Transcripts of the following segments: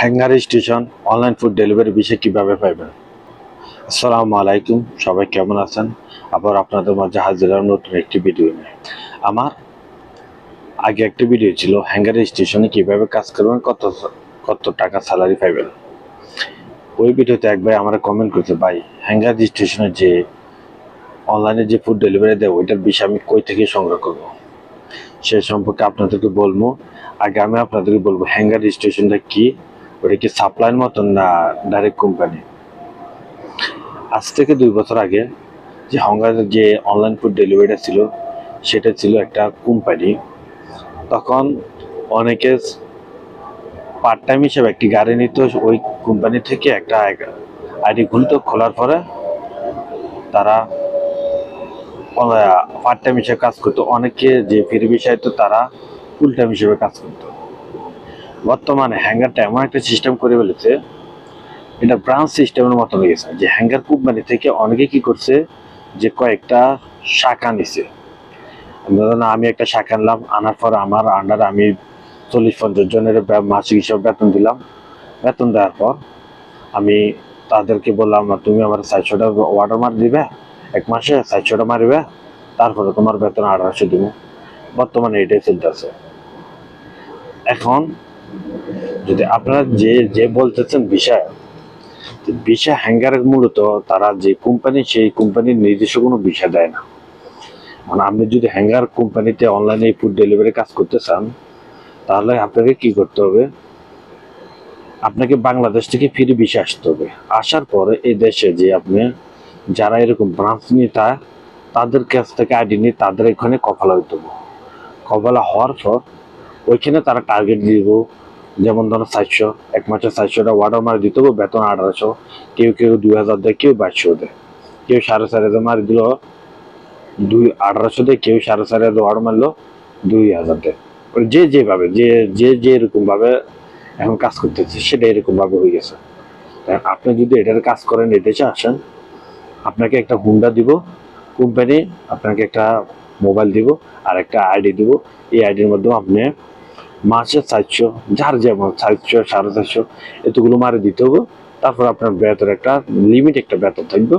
Hanger station online food delivery বিষয়ে কিভাবে পাইবেন। আসসালামু আলাইকুম, সবাই কেমন আছেন? আবার আপনাদের মাঝে হাজির হলাম নতুন একটি ভিডিও নিয়ে। আমার আগে একটি ভিডিও ছিল হ্যাঙ্গার স্টেশনে কিভাবে কাজ করবেন, কত কত টাকা স্যালারি পাইবেন। ওই ভিডিওতে এক ভাই আমার কমেন্ট করছে, ভাই হ্যাঙ্গার স্টেশনে যে অনলাইনে যে ফুড ডেলিভারি দেয় ওইটার বিষয়ে আমি কই থেকে সংগ্রহ করব, সে সম্পর্কে আপনাদেরকে বলবো। আগে আমি আপনাদেরকে বলবো হ্যাঙ্গার স্টেশনটা কি, ওটা কি সাপ্লাইয়ের মতন না ডাইরেক্ট কোম্পানি। আজ থেকে 2 বছর আগে যে হ্যাঙ্গার যে অনলাইন ফুড ডেলিভারিটা ছিল সেটা ছিল একটা কোম্পানি। তখন অনেকে পার্ট টাইম হিসেবে একটি গাড়ি নিত, ওই কোম্পানি থেকে একটা আইডি খুলতো, খোলার পরে তারা পার্ট টাইম হিসেবে কাজ করতো। অনেকে যে ফ্রি বিষয় তো তারা ফুল টাইম হিসেবে কাজ করতো। বর্তমানে হ্যাঙ্গারটা এমন একটা সিস্টেম করে ফেলেছে, এটা ব্রাঞ্চ সিস্টেমের মতো হয়ে গেছে। যে হ্যাঙ্গার কোম্পানি থেকে অনেকে কি করছে, যে কয়েকটা শাখা নিছে। আমি একটা শাখা আনলাম, আনার পর আমার আন্ডার আমি 40-50 জনের মাসিক হিসাবে বেতন দিলাম। বেতন দেওয়ার পর আমি তাদেরকে বললাম, তুমি আমার 400টা অর্ডার মার দিবে, এক মাসে 400টা মারবে, তারপরে তোমার বেতন 1800 দিব। বর্তমানে এটাই চলতেছে। এখন যদি আপনারা যে যে বলতেছেন ভিসা হ্যাঙ্গারের মূলত তারা যে কোম্পানি, সেই কোম্পানির নিজস্ব কোনো ভিসা দেয় না। মানে আপনি যদি হ্যাঙ্গার কোম্পানিতে অনলাইনে ফুড ডেলিভারি কাজ করতে চান, তাহলে আপনাকে কি করতে হবে, আপনাকে বাংলাদেশ থেকে ফ্রি ভিসা আসতে হবে। আসার পরে এই দেশে যে আপনি যারা এরকম ব্রাঞ্চ নিয়ে তাদের কাছ থেকে আইডি নিয়ে তাদের এখানে কফালা হইতে হবে। কফালা হওয়ার পর ওইখানে তারা টার্গেট দিব, যেমন ধরো 400, এক মাসে 400টা অর্ডার মারি দিতে হবে, বেতন 1800, কেউ 2000 দেয়, কেউ 2200 দেয়, কেউ 4500 মারি দিল 1800 দেয়, কেউ 4500 অর্ডার মারলো 2000 দেয়। যে যেভাবে যে এরকম ভাবে এখন কাজ করতেছে সেটা এরকম ভাবে হয়ে গেছে। আপনি যদি এটার কাজ করেন, এদেশে আসেন, আপনাকে একটা হুন্ডা দিব কোম্পানি, আপনাকে একটা মোবাইল দিব আর একটা আইডি দিব। এই আইডির মাধ্যমে আপনি মাসে 400, যার যেমন 400, 450 এতগুলো মারে দিতে হবে। তারপর আপনার বেতন একটা লিমিট, একটা বেতন থাকবে।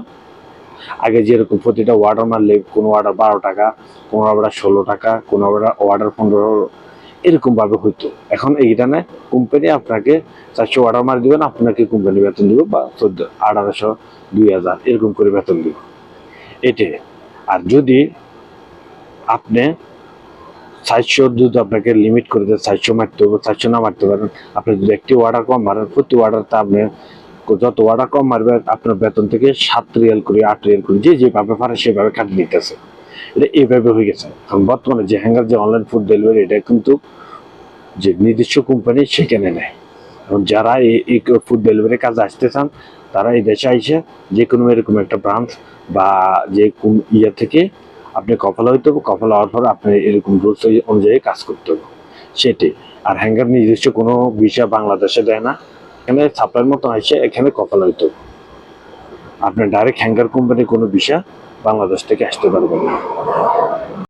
আগে যেরকম প্রতিটা অর্ডার মারলে কোনো অর্ডার 12 টাকা, কোনো অর্ডার 16 টাকা, কোনো অর্ডার 15, এরকম ভাবে হইতো। এখন এইটা না, কোম্পানি আপনাকে 400 অর্ডার মার দিবেন, আপনাকে কোম্পানি বেতন দিব বা 14, 1800, 2000 এরকম করে বেতন দিব, এটাই। আর যদি আপনি 400 যদি আপনাকে লিমিট করে দেয়, 400 মারতে হবে, 400 না মারতে পারেন, আপনি যদি একটি অর্ডার কম মারেন, প্রতি অর্ডারটা আপনি যত অর্ডার কম মারবে আপনার বেতন থেকে 7 রিয়াল করে, 8 রিয়াল করে, যেভাবে পারে সেভাবে কাট নিতেছে। এটা এইভাবে হয়ে গেছে। কারণ বর্তমানে যে হ্যাঙ্গার যে অনলাইন ফুড ডেলিভারি, এটা কিন্তু যে নির্দিষ্ট কোম্পানি সেখানে নেয়। এবং যারা এই ফুড ডেলিভারি কাজে আসতে চান, তারা এই দেশে আইসে যে কোনো এরকম একটা ব্রাঞ্চ বা যে কোন ইয়ে থেকে আপনি কফালা হইতে হবে। কফালা হওয়ার পর আপনি এরকম রুলস অনুযায়ী কাজ করতে হবে, সেটাই। আর হ্যাঙ্গার নিজস্ব কোনো বিষয় বাংলাদেশে দেয় না, এখানে সাপ্লাইয়ের মতো আসে, এখানে কফালা হইতে হবে। আপনার ডাইরেক্ট হ্যাঙ্গার কোম্পানির কোনো বিষয় বাংলাদেশ থেকে আসতে পারবেন না।